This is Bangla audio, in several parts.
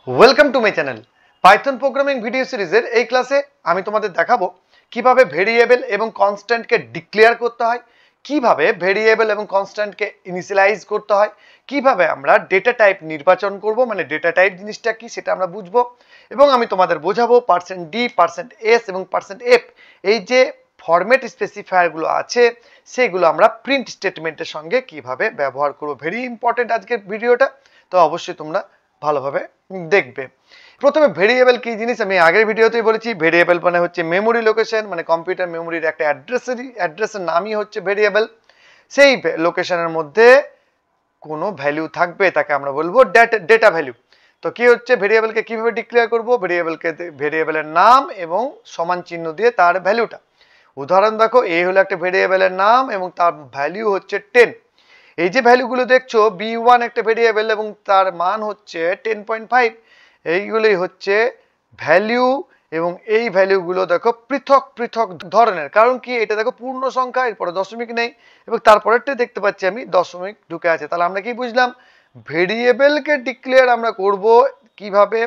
Welcome to my channel Python programming video সিরিজের এই ক্লাসে আমি তোমাদের দেখাবো কিভাবে ভেরিয়েবল এবং কনস্ট্যান্টকে ডিক্লেয়ার করতে হয়, কিভাবে ভেরিয়েবল এবং কনস্ট্যান্টকে ইনিশিয়ালাইজ করতে হয়, কিভাবে আমরা ডেটা টাইপ নির্বাচন করব, মানে ডেটা টাইপ জিনিসটা কি সেটা আমরা বুঝবো, এবং আমি তোমাদের বোঝাবো %d, %s এবং %f এই যে ফরম্যাট স্পেসিফায়ারগুলো আছে সেগুলো আমরা প্রিন্ট স্টেটমেন্টের সঙ্গে কিভাবে ব্যবহার করব। ভেরি ইম্পর্টেন্ট আজকের ভিডিওটা, তো অবশ্যই তোমরা ভালোভাবে দেখবে। প্রথমে ভেরিয়েবল কি জিনিস আমি আগের ভিডিওতেই বলেছি। ভেরিয়েবল মানে হচ্ছে মেমোরি লোকেশন, মানে কম্পিউটার মেমোরির একটা অ্যাড্রেসের নামই হচ্ছে ভেরিয়েবল। সেই লোকেশনের মধ্যে কোনো ভ্যালু থাকবে তাকে আমরা বলবো ডেটা ভ্যালু। তো কি হচ্ছে ভেরিয়েবলকে কিভাবে ডিক্লেয়ার করব? ভেরিয়েবলের নাম এবং সমান চিহ্ন দিয়ে তার ভ্যালুটা। উদাহরণ দেখো, এ হলো একটা ভেরিয়েবলের নাম এবং তার ভ্যালু হচ্ছে 10। এই যে ভ্যালুগুলো দেখছো, b1 একটা ভেরিয়েবল এবং তার মান হচ্ছে 10.5। এইগুলোই হচ্ছে ভ্যালু, এবং এই ভ্যালুগুলো দেখো পৃথক পৃথক ধরনের। কারণ কি, এটা দেখো পূর্ণ সংখ্যা, এরপরে দশমিক নেই, এবং তারপরেরটা দেখতে পাচ্ছি আমি দশমিক ঢুকে আছে। তাহলে আমরা কি বুঝলাম? ভেরিয়েবলকে ডিক্লেয়ার আমরা করব কিভাবে,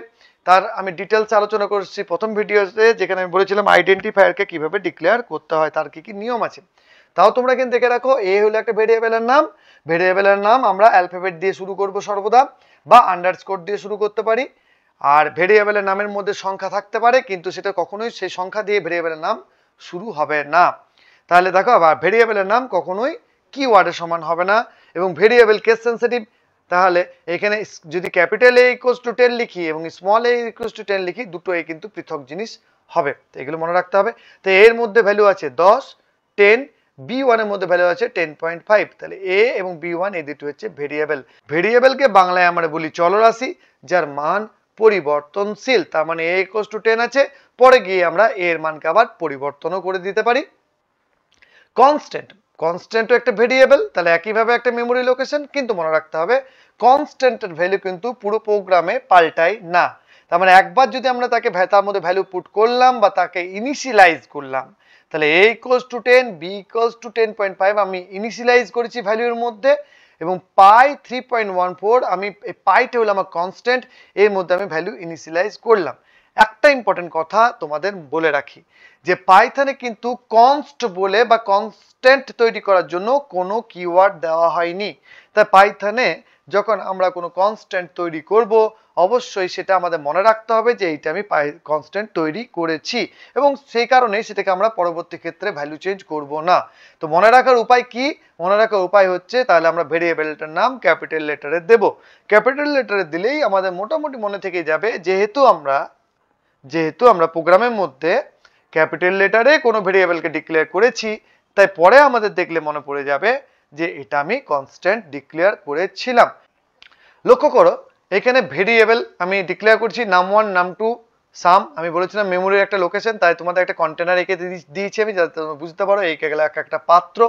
তার আমি ডিটেলস আলোচনা করছি প্রথম ভিডিওতে, যেখানে আমি বলেছিলাম আইডেন্টিফায়ারকে কিভাবে ডিক্লেয়ার করতে হয়, তার কি কি নিয়ম আছে। তাও তোমরা কিন্তু দেখে রাখো, এ হলো একটা ভেরিয়েবলের নাম। ভেরিয়েবলের নাম আমরা অ্যালফাবেট দিয়ে শুরু করব সর্বদা, বা আন্ডারস্কোর দিয়ে শুরু করতে পারি। আর ভেরিয়েবলের নামের মধ্যে সংখ্যা থাকতে পারে, কিন্তু সেটা কখনোই সেই সংখ্যা দিয়ে ভেরিয়েবলের নাম শুরু হবে না। তাহলে দেখো, আবার ভেরিয়েবলের নাম কখনোই কিওয়ার্ডের সমান হবে না, এবং ভেরিয়েবল কেস সেন্সিটিভ। তাহলে এখানে যদি ক্যাপিটাল A = 10 লিখি এবং স্মল a = 10 লিখি, দুটোই কিন্তু পৃথক জিনিস হবে। তো এগুলো মনে রাখতে হবে। তো এর মধ্যে ভ্যালু আছে 10, 10, b1 এর মধ্যে ভ্যালু আছে 10.5। তাহলে a এবং b1 এই দুটো হচ্ছে ভেরিয়েবল। ভেরিয়েবলকে বাংলায় আমরা বলি চলরাশি, যার মান পরিবর্তনশীল। তার মানে a = 10 আছে, পরে গিয়ে আমরা এর মানকে আবার পরিবর্তনও করে দিতে পারি। কনস্ট্যান্ট, কনস্ট্যান্টও একটা ভেরিয়েবল, তাহলে একইভাবে একটা মেমোরি লোকেশন। কিন্তু মনে রাখতে হবে, কনস্ট্যান্টের ভ্যালু কিন্তু পুরো প্রোগ্রামে পাল্টায় না। তার মানে একবার যদি আমরা তাকে তার মধ্যে ভ্যালু পুট করলাম বা তাকে ইনিশিয়ালাইজ করলাম, তাহলে a = 10, b = 10.5 আমি ইনিশিয়ালাইজ করেছি ভ্যালুর মধ্যে, এবং পাই 3.14 আমি এই পাইটা হলো আমার কনস্ট্যান্ট, এর মধ্যে আমি ভ্যালু ইনিশিয়ালাইজ করলাম। একটা ইম্পর্টেন্ট কথা তোমাদের বলে রাখি, যে পাইথনে কিন্তু কনস্ট বলে বা কনস্ট্যান্ট তৈরি করার জন্য কোনো কিওয়ার্ড দেওয়া হয়নি। তাই পাইথনে যখন আমরা কোনো কনস্ট্যান্ট তৈরি করব, অবশ্যই সেটা আমাদের মনে রাখতে হবে যে এইটা আমি কনস্ট্যান্ট তৈরি করেছি, এবং সেই কারণে সেটাকে আমরা পরবর্তী ক্ষেত্রে ভ্যালু চেঞ্জ করব না। তো মনে রাখার উপায় কি? মনে রাখার উপায় হচ্ছে, তাহলে আমরা ভেরিয়েবলটার নাম ক্যাপিটাল লেটারে দেব। ক্যাপিটাল লেটারে দিলেই আমাদের মোটামুটি মনে থেকে যাবে, যেহেতু আমরা প্রোগ্রামের মধ্যে ক্যাপিটাল লেটারে কোনো ভেরিয়েবলকে ডিক্লেয়ার করেছি, তাই পরে আমাদের দেখলে মনে পড়ে যাবে যে এটা আমি কনস্ট্যান্ট ডিক্লেয়ার করেছিলাম। লক্ষ্য করো, এখানে ভেরিয়েবল আমি ডিক্লেয়ার করছি num1, num2, সাম। আমি বলেছিলাম মেমোরির একটা লোকেশন, তাই তোমাদের একটা কন্টেনার এঁকে দিয়েছি আমি, যাতে তোমরা বুঝতে পারো এঁকে গেলে একটা পাত্র,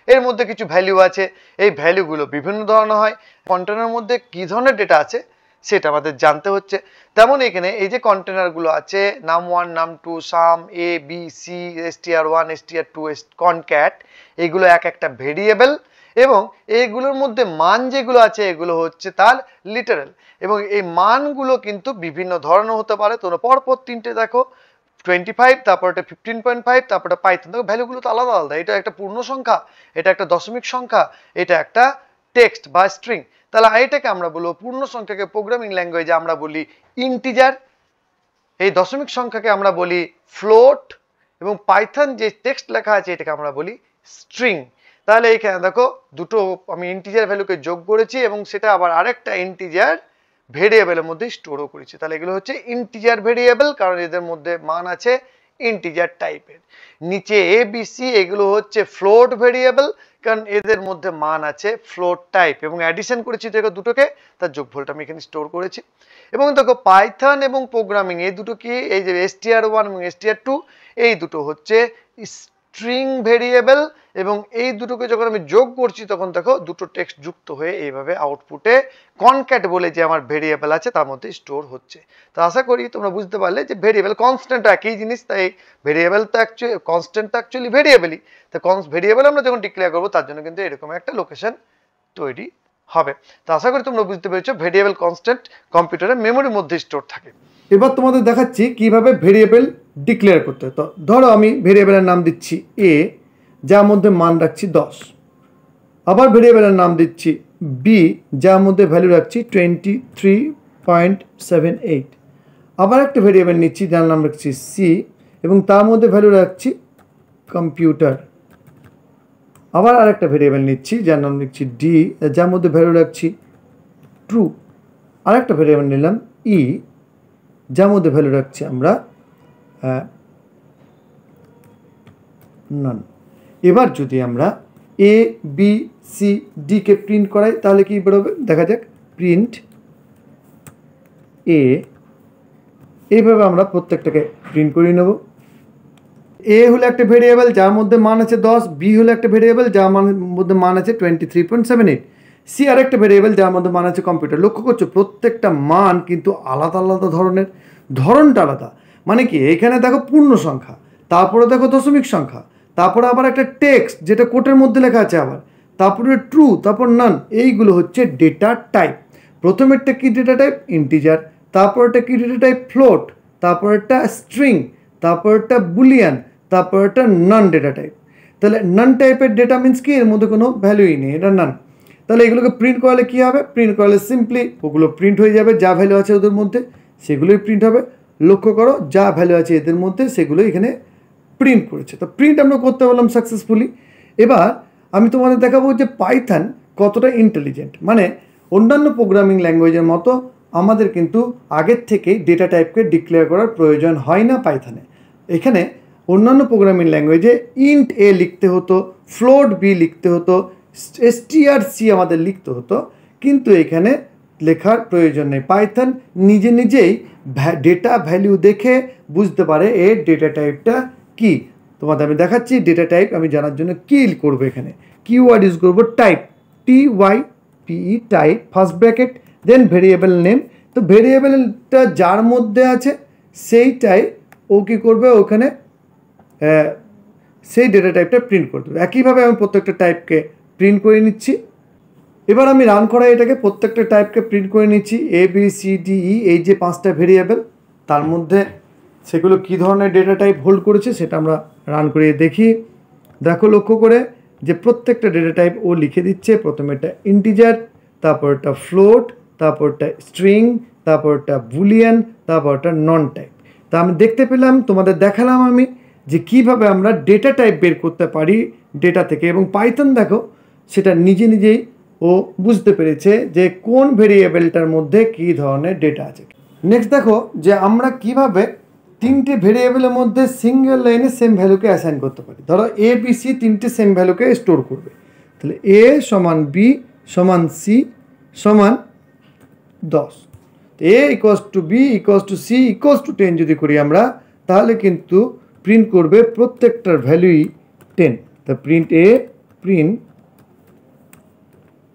এর মধ্যে কিছু ভ্যালু আছে। এই ভ্যালুগুলো বিভিন্ন ধরনের হয়। কন্টেনারের মধ্যে কি ধরনের ডেটা আছে সেটা আমাদের জানতে হচ্ছে। তেমন এখানে এই যে কন্টেনারগুলো আছে, num1, num2, some, a b c, str1, str2, concat, এগুলো এক একটা ভেরিয়েবল, এবং এইগুলোর মধ্যে মান যেগুলো আছে এগুলো হচ্ছে তার লিটারাল, এবং এই মানগুলো কিন্তু বিভিন্ন ধরনের হতে পারে। তোমরা পরপর তিনটে দেখো, 25, তারপর এটা 15.5, তারপর এটা পাইথন। দেখো ভ্যালুগুলো তো আলাদা আলাদা। এটা একটা পূর্ণ সংখ্যা, এটা একটা দশমিক সংখ্যা, এটা একটা টেক্সট বা স্ট্রিং। তাহলে এটাকে আমরা বলবো পূর্ণ সংখ্যাকে প্রোগ্রামিং ল্যাঙ্গুয়েজে আমরা বলি ইন্টিজার, এই দশমিক সংখ্যাকে আমরা বলি ফ্লোট, এবং পাইথন যে টেক্সট লেখা আছে এটাকে আমরা বলি স্ট্রিং। তাহলে এইখানে দেখো দুটো আমি ইন্টিজার ভ্যালুকে যোগ করেছি, এবং সেটা আবার আরেকটা ইন্টিজার ভেরিয়েবলের মধ্যে স্টোরও করেছি। তাহলে এগুলো হচ্ছে ইন্টিজার ভেরিয়েবল, কারণ এদের মধ্যে মান আছে ইন্টিজার টাইপের। নিচে এ বি সি এগুলো হচ্ছে ফ্লোট ভেরিয়েবল, কারণ এদের মধ্যে মান আছে ফ্লোট টাইপ, এবং অ্যাডিশন করেছি দেখো দুটোকে, তার যোগফলটা আমি এখানে স্টোর করেছি। এবং দেখো পাইথন এবং প্রোগ্রামিং এই দুটো কি, এই যে str1 এবং str2 এই দুটো হচ্ছে স্ট্রিং ভেরিয়েবল, এবং এই দুটোকে যখন আমি যোগ করছি তখন দেখো দুটো টেক্সট যুক্ত হয়ে এইভাবে আউটপুটে কনক্যাট বলে যে আমার ভেরিয়েবল আছে তার মধ্যে স্টোর হচ্ছে। তো আশা করি তোমরা বুঝতে পারলে যে ভেরিয়েবল কনস্ট্যান্ট একই জিনিস, তাই ভেরিয়েবল তো অ্যাকচুয়ালি কনস্ট্যান্ট তো অ্যাকচুয়ালি ভেরিয়েবলই। তো ভেরিয়েবল আমরা যখন ডিক্লেয়ার করবো তার জন্য কিন্তু এরকম একটা লোকেশন তৈরি হবে। তো আশা করি তোমরা বুঝতে পেরেছো ভেরিয়েবল কনস্ট্যান্ট কম্পিউটারের মেমোরির মধ্যে স্টোর থাকে। এবার তোমাদের দেখাচ্ছি কিভাবে ভেরিয়েবল ডিক্লেয়ার করতে হয়। তো ধরো আমি ভেরিয়েবলের নাম দিচ্ছি এ, যার মধ্যে মান রাখছি 10। আবার ভেরিয়েবলের নাম দিচ্ছি বি, যার মধ্যে ভ্যালু রাখছি 23.78। আবার একটা ভেরিয়েবল নিচ্ছি যার নাম রাখছি সি এবং তার মধ্যে ভ্যালু রাখছি কম্পিউটার। আবার আরেকটা ভেরিয়েবল নিচ্ছি যার নাম লিখছি ডি, যার মধ্যে ভ্যালু রাখছি ট্রু। আরেকটা ভেরিয়েবল নিলাম ই, যার মধ্যে ভ্যালু রাখছি আমরা নান। এবার যদি আমরা A B C D K print করাই তাহলে কি বেরোবে দেখা যাক। প্রিন্ট এ, এইভাবে আমরা প্রত্যেকটাকে প্রিন্ট করে নেব। এ হলো একটা ভেরিয়েবল যার মধ্যে মান আছে 10, বি হলো একটা ভেরিয়েবল যার মধ্যে মান আছে 23.78, সি আর একটা ভেরিয়েবল যার মধ্যে মান আছে কম্পিউটার। লক্ষ্য করছো প্রত্যেকটা মান কিন্তু আলাদা আলাদা ধরনের, ধরনটা আলাদা। মানে কি এখানে দেখো পূর্ণ সংখ্যা, তারপরে দেখো দশমিক সংখ্যা, তারপরে আবার একটা টেক্সট যেটা কোটের মধ্যে লেখা আছে, আবার তারপরে ট্রু, তারপর নান। এইগুলো হচ্ছে ডেটা টাইপ। প্রথমেরটা কি ডেটা টাইপ? ইন্টিজার। তারপরটা কি ডেটা টাইপ? ফ্লোট। তারপরটা স্ট্রিং। তারপরটা বুলিয়ান। তারপরটা নান ডেটা টাইপ। তাহলে নান টাইপের ডেটা মিনস কি এর মধ্যে কোনো ভ্যালুই নেই, এটা নান। তাহলে এগুলোকে প্রিন্ট করালে কী হবে? প্রিন্ট করালে সিম্পলি ওগুলো প্রিন্ট হয়ে যাবে, যা ভ্যালু আছে ওদের মধ্যে সেগুলোই প্রিন্ট হবে। লক্ষ্য করো যা ভ্যালু আছে এদের মধ্যে সেগুলো এখানে প্রিন্ট করেছে। তো প্রিন্ট আমরা করতে পারলাম সাকসেসফুলি। এবার আমি তোমাদের দেখাবো যে পাইথন কতটা ইন্টেলিজেন্ট। মানে অন্যান্য প্রোগ্রামিং ল্যাঙ্গুয়েজের মতো আমাদের কিন্তু আগের থেকেই ডেটা টাইপকে ডিক্লেয়ার করার প্রয়োজন হয় না পাইথনে। এখানে অন্যান্য প্রোগ্রামিং ল্যাঙ্গুয়েজে ইন্ট এ লিখতে হতো, ফ্লোট বি লিখতে হতো, str_c আমাদের লিখতে হতো, কিন্তু এখানে লেখার প্রয়োজন নেই। পাইথন নিজে নিজেই ডেটা ভ্যালু দেখে বুঝতে পারে এর ডেটা টাইপটা কি। তোমাদের আমি দেখাচ্ছি ডেটা টাইপ আমি জানার জন্য কি করবো। এখানে কিওয়ার্ড ইউজ করবো type, TYPE type, first bracket, then variable name. তো ভেরিয়েবলটা যার মধ্যে আছে সেইটাই ও কী করবে, ওখানে সেই ডেটা টাইপটা প্রিন্ট করে দেবে। একইভাবে আমি প্রত্যেকটা টাইপকে প্রিন্ট করে নিচ্ছি। এবার আমি রান করাই এটাকে, প্রত্যেকটা টাইপকে প্রিন্ট করে নিচ্ছি। ABCDE এই যে 5টা ভেরিয়েবল, তার মধ্যে সেগুলো কী ধরনের ডেটা টাইপ হোল্ড করেছে সেটা আমরা রান করিয়ে দেখি। দেখো লক্ষ্য করে যে প্রত্যেকটা ডেটা টাইপ ও লিখে দিচ্ছে। প্রথমে একটা ইন্টিজার, তারপরটা ফ্লোট, তারপরটা স্ট্রিং, তারপরটা বুলিয়ান, তারপরটা নন টাইপ। তা আমি দেখতে পেলাম, তোমাদের দেখালাম আমি যে কিভাবে আমরা ডেটা টাইপ বের করতে পারি ডেটা থেকে। এবং পাইথন দেখো সেটা নিজে নিজেই ও বুঝতে পেরেছে যে কোন ভেরিয়েবলটার মধ্যে কী ধরনের ডেটা আছে। নেক্সট দেখো যে আমরা কিভাবে 3টে ভেরিয়েবলের মধ্যে সিঙ্গেল লাইনে সেম ভ্যালুকে অ্যাসাইন করতে পারি। ধরো ABC 3টে সেম ভ্যালুকে স্টোর করবে। তাহলে A সমান B সমান C সমান 10। A equals to B equals to C equals to 10 যদি করি আমরা, তাহলে কিন্তু প্রিন্ট করবে প্রত্যেকটার ভ্যালুই 10। তা print A, print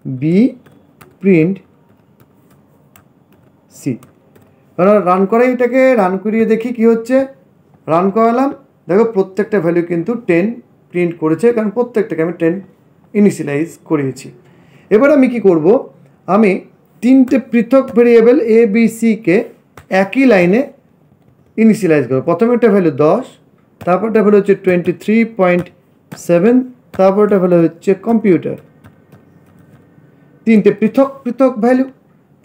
B, print C। Run করাই এটাকে, রান করিয়ে দেখি কি হচ্ছে। রান করালাম, দেখো প্রত্যেকটা ভ্যালু কিন্তু 10 প্রিন্ট করেছে, কারণ প্রত্যেকটাকে আমি 10 ইনিশিয়ালাইজ করিয়েছি। এবার আমি কি করব, আমি 3টে পৃথক ভেরিয়েবল ABCকে একই লাইনে ইনিশিয়ালাইজ করব। প্রথমে একটা ভ্যালু 10, তারপরটা ভ্যালু হচ্ছে 23.7, তারপরটা ভ্যালু হচ্ছে কম্পিউটার। 3টে পৃথক পৃথক ভ্যালু,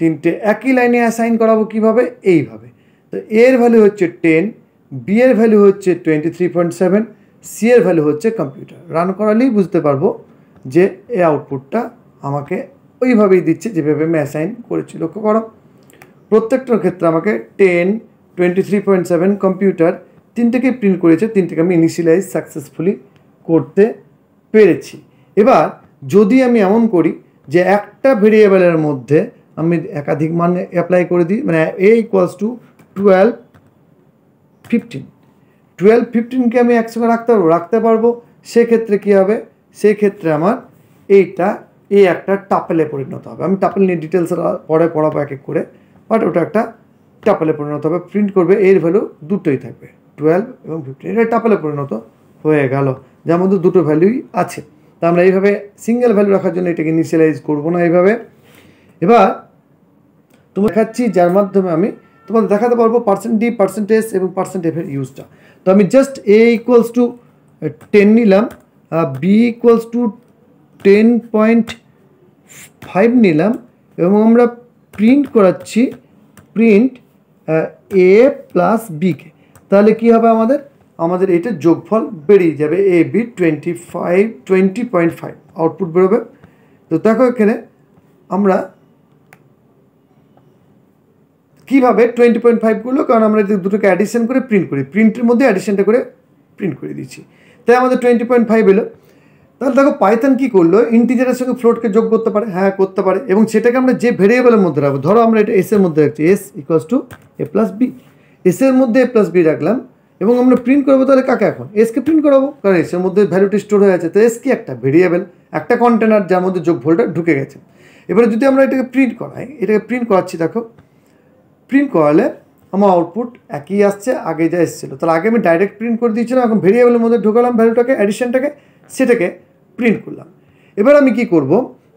3টে একই লাইনে অ্যাসাইন করাবো কিভাবে, এইভাবে। তো এর ভ্যালু হচ্ছে 10, বি এর ভ্যালু হচ্ছে 23.7, সি এর ভ্যালু হচ্ছে কম্পিউটার। রান করালেই বুঝতে পারবো যে এই আউটপুটটা আমাকে ওইভাবেই দিচ্ছে যেভাবে আমি অ্যাসাইন করেছি। লক্ষ্য করো প্রত্যেকটার ক্ষেত্রে আমাকে 10, 23.7, কম্পিউটার 3টেকে প্রিন্ট করেছে। 3টেকে আমি ইনিশিয়ালাইজ সাকসেসফুলি করতে পেরেছি। এবার যদি আমি এমন করি যে একটা ভেরিয়েবলের মধ্যে আমি একাধিক মান অ্যাপ্লাই করে দিই, মানে A ইকুয়ালস টু 12, 15, 12, 15কে আমি একসঙ্গে রাখতে পারবো। সেক্ষেত্রে কী হবে, সেক্ষেত্রে আমার এইটা একটা টাপেলে পরিণত হবে। আমি টাপেল নিয়ে ডিটেলস পরে পড়াবো এক এক করে, বাট ওটা একটা টাপেলে পরিণত হবে। প্রিন্ট করবে এর ভ্যালু দুটোই থাকবে, 12 এবং 15। এটা টাপেলে পরিণত হয়ে গেল, যার মধ্যে দুটো ভ্যালুই আছে। তা আমরা এইভাবে সিঙ্গেল ভ্যালু রাখার জন্য এটাকে ইনিশিয়ালাইজ করবো না এইভাবে, এবার তোমার দেখাচ্ছি যার মাধ্যমে আমি তোমাদের দেখাতে পারবো পার্সেন্ট ডি, পার্সেন্টেজ এবং পার্সেন্ট এফের ইউজটা। তো আমি জাস্ট এ ইকুয়ালস টু 10 নিলাম, বি ইকুয়ালস টু 10.5 নিলাম এবং আমরা প্রিন্ট করাচ্ছি প্রিন্ট এ প্লাস বিকে। তাহলে কী হবে আমাদের এটার যোগফল বেরিয়ে যাবে এ বি 20.5 আউটপুট বেরোবে। তো দেখো এখানে আমরা কীভাবে 20.5 করলো, কারণ আমরা দুটোকে অ্যাডিশন করে প্রিন্ট করি, প্রিন্টের মধ্যে অ্যাডিশনটা করে প্রিন্ট করে দিচ্ছি, তাই আমাদের 20.5 এলো। তাহলে দেখো পাইথন কী করলো, ইন্টিজারের সঙ্গে ফ্লোটকে যোগ করতে পারে, হ্যাঁ করতে পারে, এবং সেটাকে আমরা যে ভেরিয়েবলের মধ্যে রাখবো, ধরো আমরা এটা এস এর মধ্যে রাখছি, S equals to A plus B, S এর মধ্যে এ প্লাস বি রাখলাম এবং আমরা প্রিন্ট করবো। তাহলে কাকে এখন এসকে প্রিন্ট করাবো, কারণ এস এর মধ্যে ভ্যালুটি স্টোর হয়ে আছে। তো এস কি একটা ভেরিয়েবল, একটা কন্টেনার যার মধ্যে যোগফলটা ঢুকে গেছে। এবারে যদি আমরা এটাকে প্রিন্ট করাই, এটাকে প্রিন্ট করাচ্ছি, দেখো প্রিন্ট করালে আমার আউটপুট একই আসছে আগে যা এসেছিলো। তাহলে আগে আমি ডাইরেক্ট প্রিন্ট করে দিয়েছিলাম, এখন ভেরিয়েবলের মধ্যে ঢোকালাম ভ্যালুটাকে, অ্যাডিশনটাকে, সেটাকে প্রিন্ট করলাম। এবার আমি কি করব,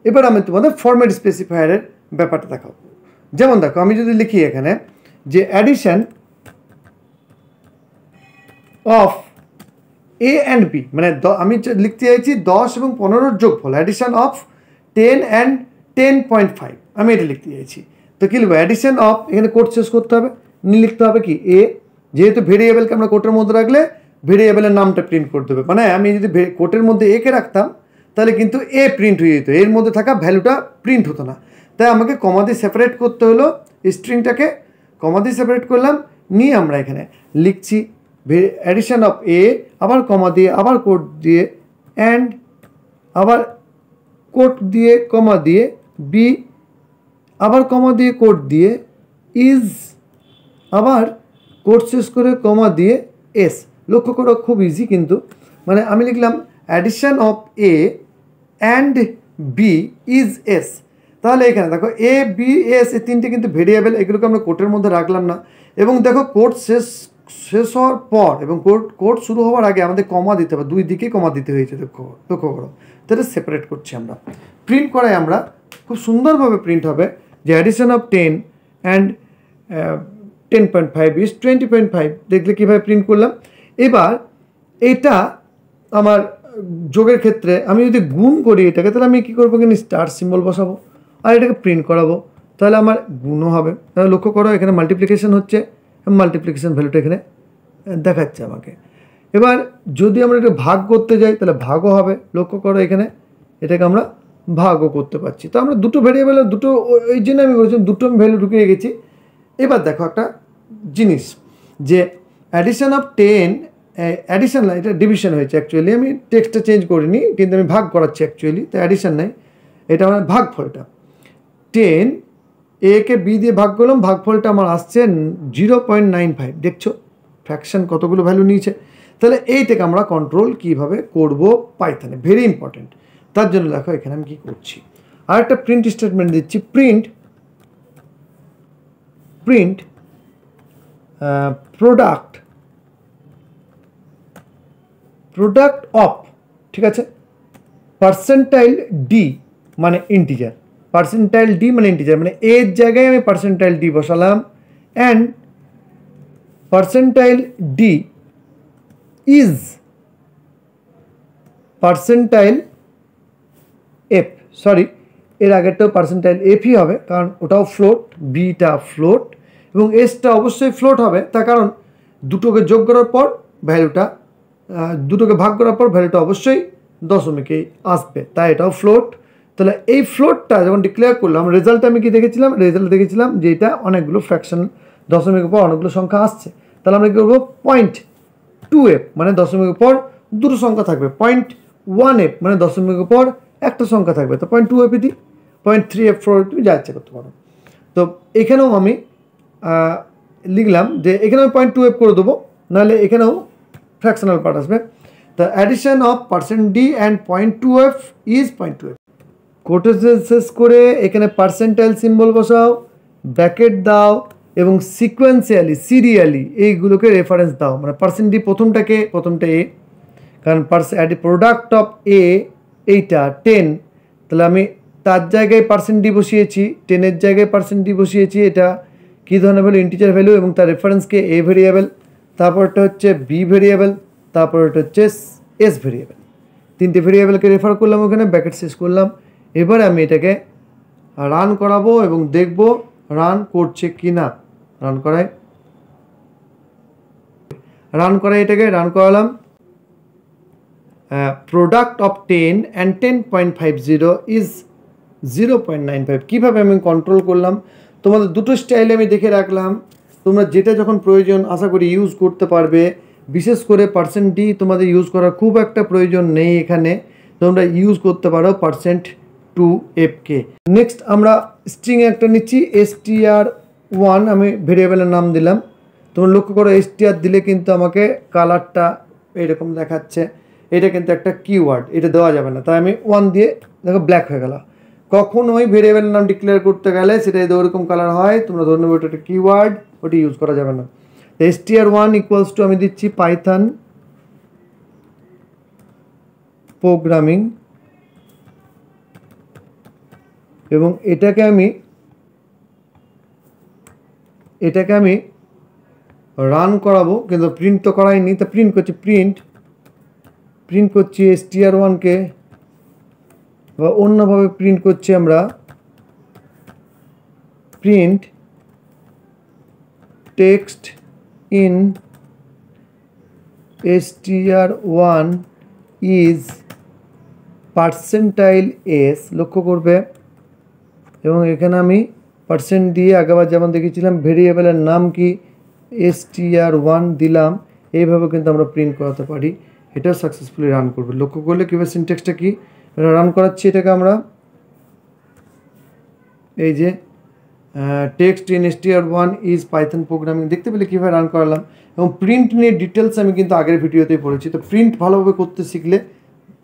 এবার আমি তোমাদের ফরম্যাট স্পেসিফায়ারের ব্যাপারটা দেখাবো। যেমন দেখো আমি যদি লিখি এখানে যে addition of A and B, মানে আমি লিখতে চাইছি 10 এবং 15-র যোগফল, অ্যাডিশন অফ 10 অ্যান্ড 10.5, আমি এটা লিখতে চাইছি। তো কী লিখবো, অ্যাডিশন অফ, এখানে কোড শেষ করতে হবে, লিখতে হবে কি এ, যেহেতু ভেরিয়েবলকে আমরা কোটের মধ্যে রাখলে ভেরিয়েবলের নামটা প্রিন্ট করে দেবে, মানে আমি যদি কোটের মধ্যে একে রাখতাম তাহলে কিন্তু এ প্রিন্ট হয়ে যেত, এর মধ্যে থাকা ভ্যালুটা প্রিন্ট হতো না। তাই আমাকে কমা দিয়ে সেপারেট করতে হলো, স্ট্রিংটাকে কমা দিয়ে সেপারেট করলাম, নিয়ে আমরা এখানে লিখছি অ্যাডিশন অফ এ, আবার কমা দিয়ে, আবার কোড দিয়ে, অ্যান্ড আবার কোড দিয়ে কমা দিয়ে বি, আবার কমা দিয়ে কোড দিয়ে ইজ, আবার কোড শেষ করে কমা দিয়ে এস। লক্ষ্য করো খুব ইজি কিন্তু, মানে আমি লিখলাম addition of A and B is S. তাহলে এখানে দেখো এ বি এস এই তিনটে কিন্তু ভেরিয়েবল, এগুলোকে আমরা কোটের মধ্যে রাখলাম না। এবং দেখো কোড শেষ হওয়ার পর এবং কোড শুরু হওয়ার আগে আমাদের কমা দিতে হবে, দুই দিকে কমা দিতে হয়েছে, লক্ষ্য করো। তাহলে সেপারেট করছি আমরা, প্রিন্ট করাই আমরা খুব সুন্দরভাবে প্রিন্ট হবে যে অ্যাডিশন অফ 10 অ্যান্ড 10.5 ইজ 20.5। দেখলে কীভাবে প্রিন্ট করলাম। এবার এটা আমার যোগের ক্ষেত্রে আমি যদি গুণ করি এটাকে, তাহলে আমি কী করবো, কিন্তু স্টার সিম্বল বসাবো আর এটাকে প্রিন্ট করাবো, তাহলে আমার গুণও হবে। তাহলে লক্ষ্য করো এখানে মাল্টিপ্লিকেশন হচ্ছে, মাল্টিপ্লিকেশন ভ্যালুটা এখানে দেখাচ্ছে আমাকে। এবার যদি আমরা এটা ভাগ করতে যাই তাহলে ভাগও হবে, লক্ষ্য করো এখানে এটাকে আমরা ভাগও করতে পারছি। তো আমরা দুটো ভেরিয়েবলের দুটো, ওই জন্য আমি বলেছিলাম দুটো আমি ভ্যালু ঢুকিয়ে গেছি। এবার দেখো একটা জিনিস, যে অ্যাডিশন অফ 10, অ্যাডিশন না, এটা ডিভিশন হয়েছে অ্যাকচুয়ালি, আমি টেক্সটটা চেঞ্জ করিনি, কিন্তু আমি ভাগ করাচ্ছি অ্যাকচুয়ালি, তো অ্যাডিশন নাই, এটা আমার ভাগফলটা। 10 একে বি দিয়ে ভাগ করলাম, ভাগফলটা আমার আসছে 0.95। দেখছো ফ্র্যাকশন কতগুলো ভ্যালু নিয়েছে। তাহলে এইটাকে আমরা কন্ট্রোল কীভাবে করব পাইথনে, ভেরি ইম্পর্টেন্ট। তার জন্য দেখো এখানে আমি কী করছি, আর একটা প্রিন্ট স্টেটমেন্ট দিচ্ছি, প্রিন্ট প্রোডাক্ট অফ, ঠিক আছে, পার্সেন্টাইল ডি মানে ইন্টিজার, পার্সেন্টাইল ডি মানে ইন্টিজার, মানে এর জায়গায় আমি পার্সেন্টাইল ডি বসালাম, and percentile D is percentile F, sorry এর আগেরটাও পার্সেন্টাইল এফই হবে, কারণ ওটাও ফ্লোট, বিটা ফ্লোট এবং এসটা অবশ্যই ফ্লোট হবে, তার কারণ দুটোকে যোগ করার পর ভ্যালুটা, দুটোকে ভাগ করার পর ভ্যালুটা অবশ্যই দশমিকেই আসবে, তাই এটাও ফ্লোট। তাহলে এই ফ্লোটটা যখন ডিক্লেয়ার করলাম, রেজাল্টে আমি কি দেখেছিলাম, রেজাল্ট দেখেছিলাম যে এটা অনেকগুলো ফ্র্যাকশন, দশমিকের পর অনেকগুলো সংখ্যা আসছে। তাহলে আমরা কী করবো, 0.2f মানে দশমিকের পর দুটো সংখ্যা থাকবে, 0.1f মানে দশমিকের পর একটা সংখ্যা থাকবে, তো 0.2f দিই, 0.3f4 তুমি যা ইচ্ছা করতে পারো। তো এখানেও আমি লিখলাম যে এখানে আমি 0.2f করে দেবো, নাহলে এখানেও ফ্র্যাকশনাল পার্ট আসবে। The addition of % d and 0.2f is 0.2f। Quotation শেষ করে এখানে পার্সেন্টাইল সিম্বল বসাও, ব্র্যাকেট দাও এবং সিকোয়েন্সিয়ালি, সিরিয়ালি এইগুলোকে রেফারেন্স দাও, মানে %d প্রথমটা এ, কারণ প্রোডাক্ট অফ এ এইটা 10, তাহলে আমি তার জায়গায় পার্সেন্ট ডি বসিয়েছি, 10-এর জায়গায় পার্সেন্ট ডি বসিয়েছি। এটা কী ধরনের ভ্যালু? ইন্টিজার ভ্যালু, এবং তার রেফারেন্সকে এ ভেরিয়েবল, তারপরটা হচ্ছে বি ভেরিয়েবল, তারপরটা হচ্ছে এস ভেরিয়েবল। 3টে ভেরিয়েবলকে রেফার করলাম, ওখানে ব্র্যাকেট শেষ করলাম। এবারে আমি এটাকে রান করাবো এবং দেখব রান করছে কি না। রান করাই এটাকে রান করালাম। Product of 10 and 10.50 is 0.95। কীভাবে আমি কন্ট্রোল করলাম তোমাদের দুটো স্টাইলে আমি দেখে রাখলাম। তোমরা যেটা যখন প্রয়োজন আশা করি ইউজ করতে পারবে। বিশেষ করে পার্সেন্ট ডি তোমাদের ইউজ করার খুব একটা প্রয়োজন নেই, এখানে তোমরা ইউজ করতে পারো %2fk। নেক্সট আমরা স্ট্রিং একটা নিচ্ছি str1, আমি ভেরিয়েবলের নাম দিলাম। তোমরা লক্ষ্য করো str দিলে কিন্তু আমাকে কালারটা এরকম দেখাচ্ছে। এটা কিন্তু একটা কিওয়ার্ড, এটা দেওয়া যাবে না, তাই আমি 1 দিয়ে দেখো ব্ল্যাক হয়ে গেল। কখনোই ভেরিয়েবলের নাম ডিক্লেয়ার করতে গেলে সেটা ওরকম কালার হয়, তোমরা ধরে নেবে ওটা একটা কিওয়ার্ড, ওটি ইউজ করা যাবে না। str1 ইকুয়ালস টু আমি দিচ্ছি পাইথন প্রোগ্রামিং, এবং এটাকে আমি রান করাবো, কিন্তু প্রিন্ট তো করাইনি। তো প্রিন্ট করছি str1কে, বা অন্যভাবে প্রিন্ট করছি আমরা print text in str1 is %s। লক্ষ্য করবে, এবং এখানে আমি পার্সেন্ট দিয়ে আগেবার যেমন দেখেছিলাম ভেরিয়েবলের নাম কি str1 দিলাম। এইভাবে কিন্তু আমরা প্রিন্ট করাতে পারি। এটাও সাকসেসফুলি রান করবে। লক্ষ্য করলে কীভাবে সিনট্যাক্সটা কি রান করাচ্ছি। এটাকে আমরা এই যে text in str1 is Python programming দেখতে পেলে কীভাবে রান করালাম। এবং প্রিন্ট নিয়ে ডিটেলস আমি কিন্তু আগের ভিডিওতেই পড়েছি। তো প্রিন্ট ভালোভাবে করতে শিখলে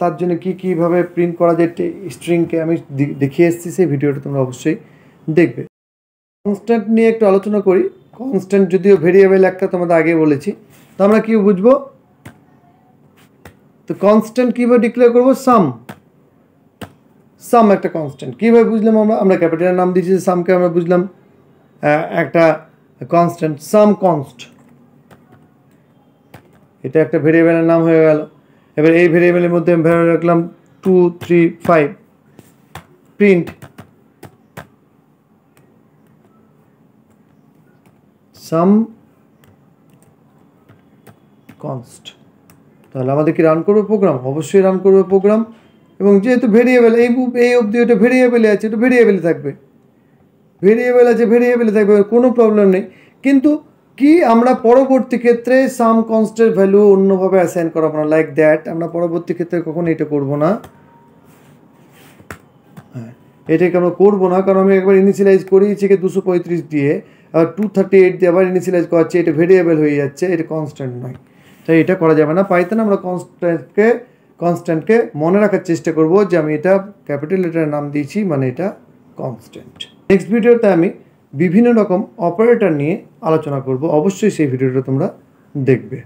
তার জন্য কীভাবে প্রিন্ট করা যায় স্ট্রিংকে আমি দেখিয়ে এসেছি, সেই ভিডিওটা তোমরা অবশ্যই দেখবে। কনস্ট্যান্ট নিয়ে একটু আলোচনা করি। কনস্ট্যান্ট যদিও ভেরিয়েবল একটা তোমাদের আগে বলেছি, তো আমরা কী বুঝবো? তো কনস্ট্যান্ট কীভাবে ডিক্লেয়ার করবো? সাম একটা কনস্ট্যান্ট। কীভাবে বুঝলাম? আমরা ক্যাপিটালের নাম দিয়েছি, সামকে আমরা বুঝলাম একটা কনস্ট্যান্ট, সাম কনস্ট। এটা একটা ভেরিয়েবলের নাম হয়ে গেল। এবার এই ভেরিয়েবলের মধ্যে আমি ভ্যালু রাখলাম 2, 3, 5। প্রিন্ট সাম কনস্ট। তাহলে আমাদের কি রান করবে প্রোগ্রাম? অবশ্যই রান করবে প্রোগ্রাম। এবং যেহেতু ভেরিয়েবল এই অবধি ওটা ভেরিয়েবলে আছে, ওটা ভেরিয়েবলে থাকবে, ভেরিয়েবলে থাকবে, কোনো প্রবলেম নেই। কিন্তু কি আমরা পরবর্তী ক্ষেত্রে সাম কনস্টের ভ্যালু অন্যভাবে অ্যাসাইন করাবো না, লাইক দ্যাট। আমরা পরবর্তী ক্ষেত্রে কখনো এটা করবো না। হ্যাঁ, এটাকে আমরা করবো না, কারণ আমি একবার ইনিশিয়ালাইজ করিয়েছি 235 দিয়ে, আর 238 দিয়ে আবার ইনিশিয়ালাইজ করাচ্ছি। এটা ভেরিয়েবল হয়ে যাচ্ছে, এটা কনস্ট্যান্ট নয়, তাই এটা করা যাবে না। পাইথনে আমরা কনস্ট্যান্টকে মনে রাখার চেষ্টা করব যে আমি এটা ক্যাপিটাল লেটারের নাম দিয়েছি, মানে এটা কনস্ট্যান্ট। নেক্সট ভিডিওতে আমি বিভিন্ন রকম অপারেটর নিয়ে আলোচনা করব, অবশ্যই সেই ভিডিওটা তোমরা দেখবে।